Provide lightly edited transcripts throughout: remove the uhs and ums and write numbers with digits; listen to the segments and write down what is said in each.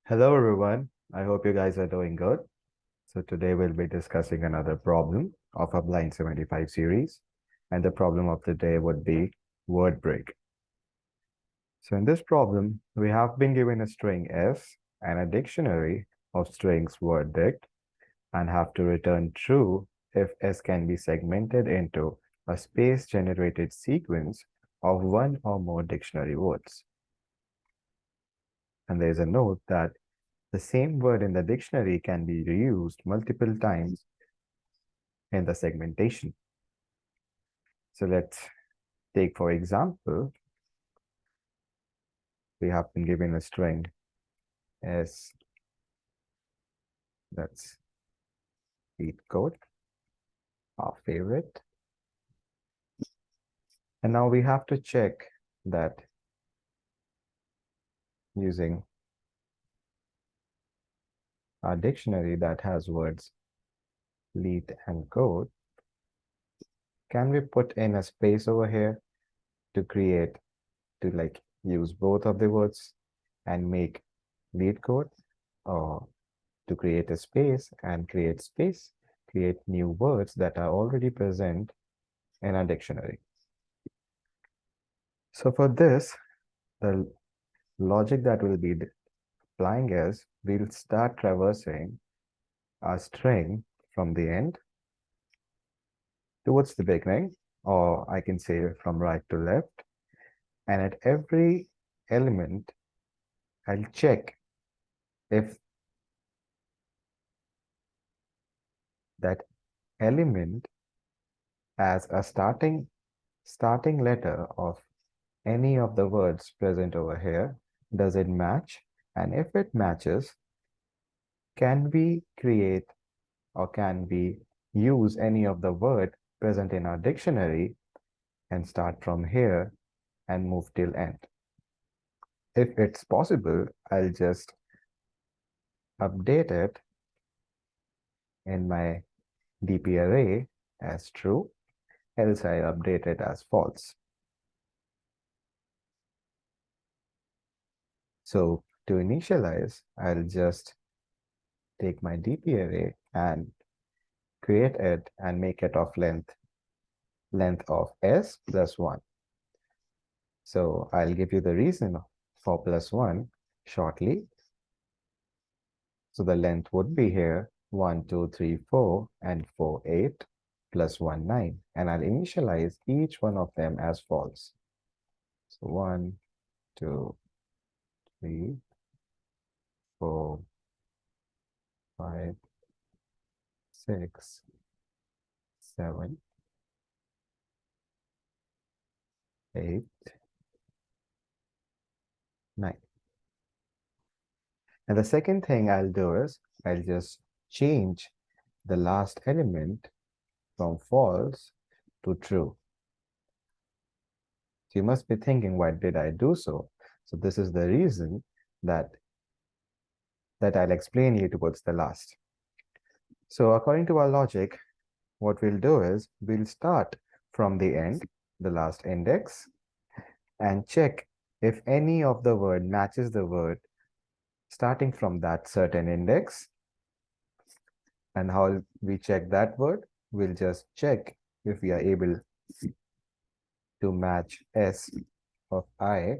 Hello everyone, I hope you guys are doing good. So today we'll be discussing another problem of our Blind 75 series, and the problem of the day would be word break. So in this problem, we have been given a string S and a dictionary of strings verdict and have to return true if S can be segmented into a space-generated sequence of one or more dictionary words. And there's a note that the same word in the dictionary can be reused multiple times in the segmentation. So let's take, for example, we have been given a string as that's LeetCode, our favorite. And now we have to check that using our dictionary that has words leet and code, can we put in a space over here to use both of the words and make LeetCode, or to create a space and create new words that are already present in our dictionary. So for this, the logic that we'll be applying is we'll start traversing our string from the end towards the beginning, or I can say from right to left. And at every element, I'll check if that element as a starting letter of any of the words present over here, does it match? And if it matches, can we create or can we use any of the word present in our dictionary and start from here and move till end? If it's possible, I'll just update it in my DP array as true, else I'll update it as false. So to initialize, I'll just take my DP array and create it and make it of length of s plus 1. So I'll give you the reason for plus 1 shortly. So the length would be here 1, 2, 3, 4, and 4, 8, plus 1, 9. And I'll initialize each one of them as false. So 1, 2, 3, 4, 5, 6, 7, 8, 9. And the second thing I'll do is I'll just change the last element from false to true. So you must be thinking, why did I do so? So this is the reason that I'll explain you towards the last. So according to our logic, what we'll do is we'll start from the end, the last index, and check if any of the word matches the word starting from that certain index. And how we check that word? We'll just check if we are able to match s of I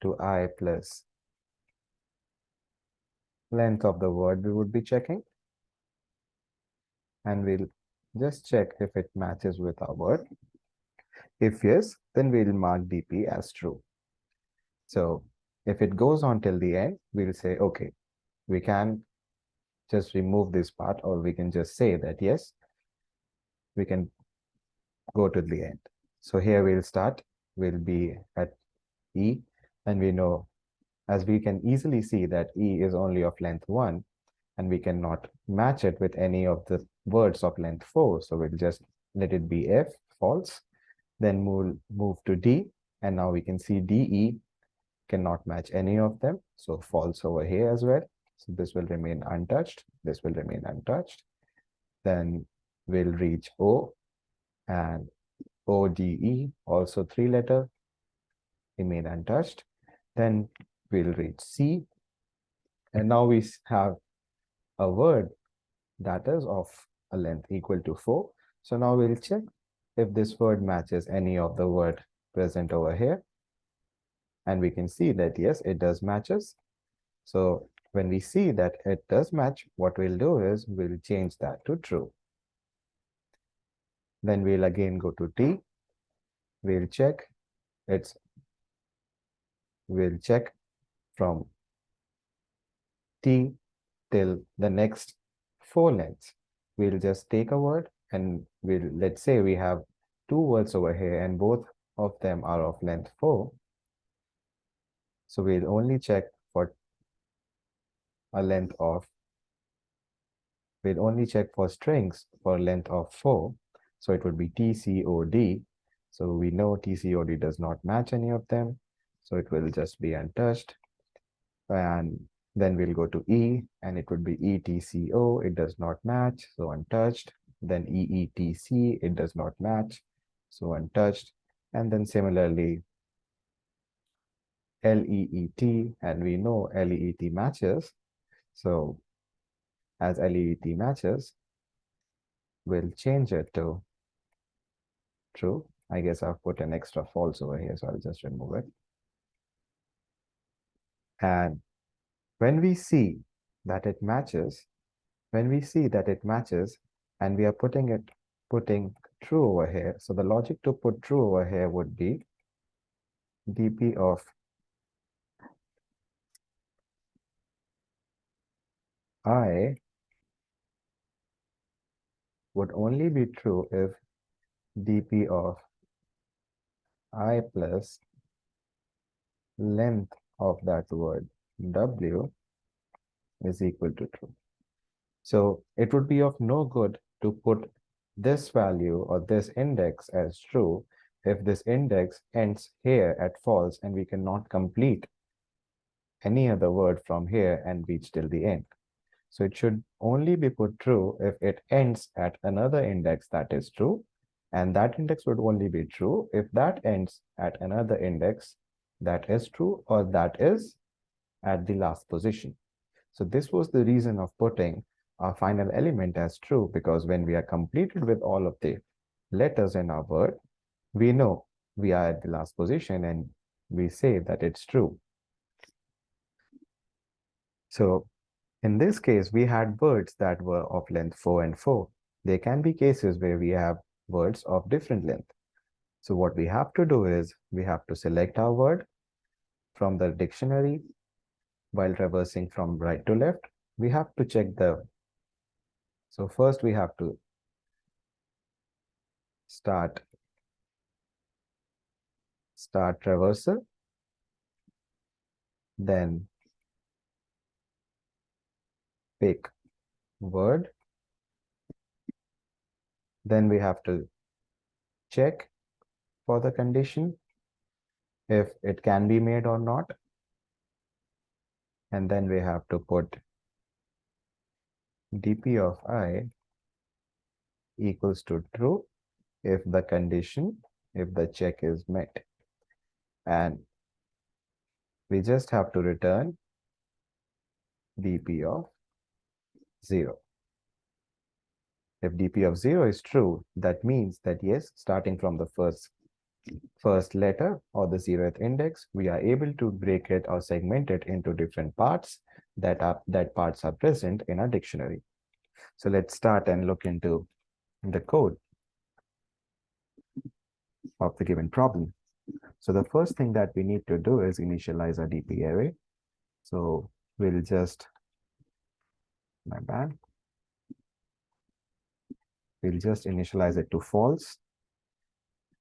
to I plus length of the word we would be checking. And we'll just check if it matches with our word. If yes, then we'll mark DP as true. So if it goes on till the end, we'll say, okay, we can just remove this part, or we can just say that, yes, we can go to the end. So here we'll be at E, and we know, as we can easily see, that E is only of length 1, and we cannot match it with any of the words of length 4. So we'll just let it be F, false. Then we'll move to D, and now we can see DE cannot match any of them. So false over here as well. So this will remain untouched. This will remain untouched. Then we'll reach O, and ODE, also 3-letter, remain untouched. Then we'll reach C, And now we have a word that is of a length equal to 4. So now we'll check if this word matches any of the word present over here. And we can see that yes, it does matches. So when we see that it does match, what we'll do is we'll change that to true. Then we'll again go to T. We'll check it's we'll check from T till the next 4 lengths. We'll just take a word and let's say we have 2 words over here and both of them are of length 4. So we'll only check for a length of, we'll only check for strings for length of 4. So it would be TCOD. So we know TCOD does not match any of them. So it will just be untouched. And then we'll go to E and it would be ETCO. It does not match. So untouched. Then EETC. It does not match. So untouched. And then similarly, LEET. And we know LEET matches. So as LEET matches, we'll change it to true. I guess I've put an extra false over here, so I'll just remove it. And when we see that it matches, and we are putting true over here. So the logic to put true over here would be dp of I would only be true if dp of I plus length of that word w is equal to true. So it would be of no good to put this value or this index as true if this index ends here at false and we cannot complete any other word from here and reach till the end. So it should only be put true if it ends at another index that is true, and that index would only be true if that ends at another index that is true or that is at the last position. So this was the reason of putting our final element as true, because when we are completed with all of the letters in our word, we know we are at the last position and we say that it's true. So in this case, we had words that were of length 4 and 4. There can be cases where we have words of different length. So what we have to do is we have to select our word from the dictionary while traversing from right to left. We have to check so first we have to start traversal, then pick word, then we have to check for the condition if it can be made or not, and then we have to put dp of I equals to true if the condition, if the check is met, and we just have to return dp of 0. If dp of 0 is true, that means that yes, starting from the first letter or the 0th index, we are able to break it or segment it into different parts that parts are present in our dictionary. So let's start and look into the code of the given problem. So the first thing that we need to do is initialize our dp array. So we'll just, my bad, we'll just initialize it to false,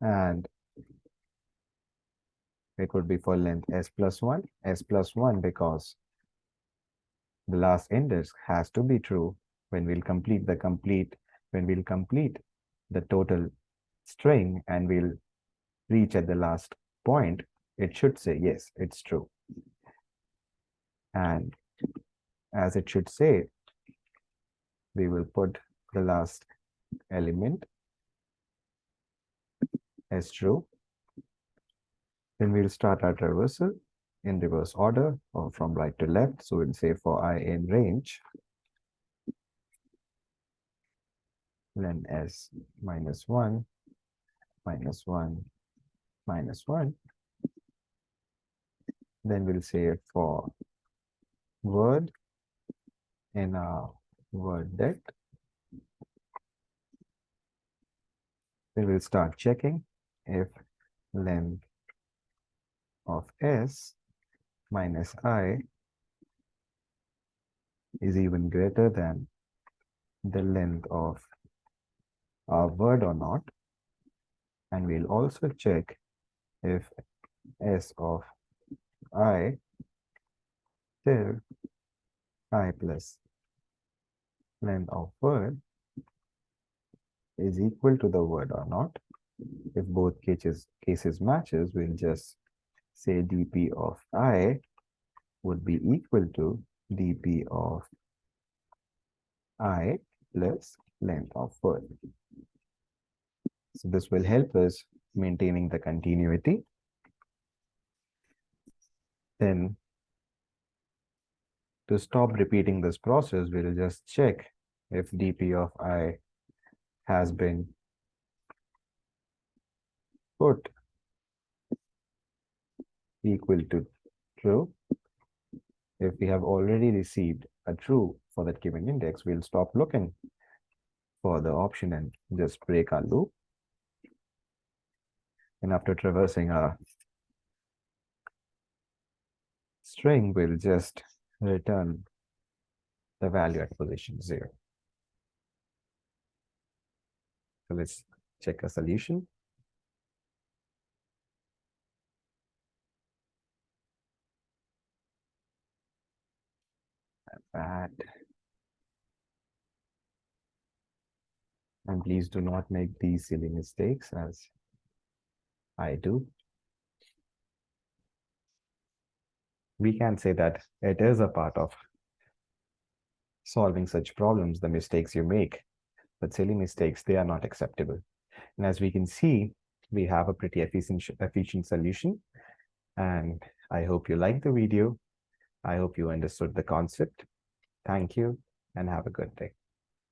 and it would be for length s plus 1 because the last index has to be true. When we'll complete the total string and we'll reach at the last point, it should say yes, it's true. And as it should say, we will put the last element as true. Then we'll start our traversal. in reverse order or from right to left. So we'll say for I in range, len s minus 1, minus 1, minus 1. Then we'll say for word in our word depth, we will start checking if length of s minus I is even greater than the length of our word or not. And we'll also check if s of I till I plus length of word is equal to the word or not. If both cases matches, we'll just say dp of I would be equal to dp of I plus length of word. So this will help us maintaining the continuity. Then to stop repeating this process, we'll just check if dp of I has been put equal to true. If we have already received a true for that given index, we'll stop looking for the option and just break our loop. And after traversing our string, we'll just return the value at position 0. So let's check a solution. That. And please do not make these silly mistakes as I do. We can say that it is a part of solving such problems, the mistakes you make, but silly mistakes, they are not acceptable. And as we can see, we have a pretty efficient solution. And I hope you liked the video. I hope you understood the concept. Thank you and have a good day.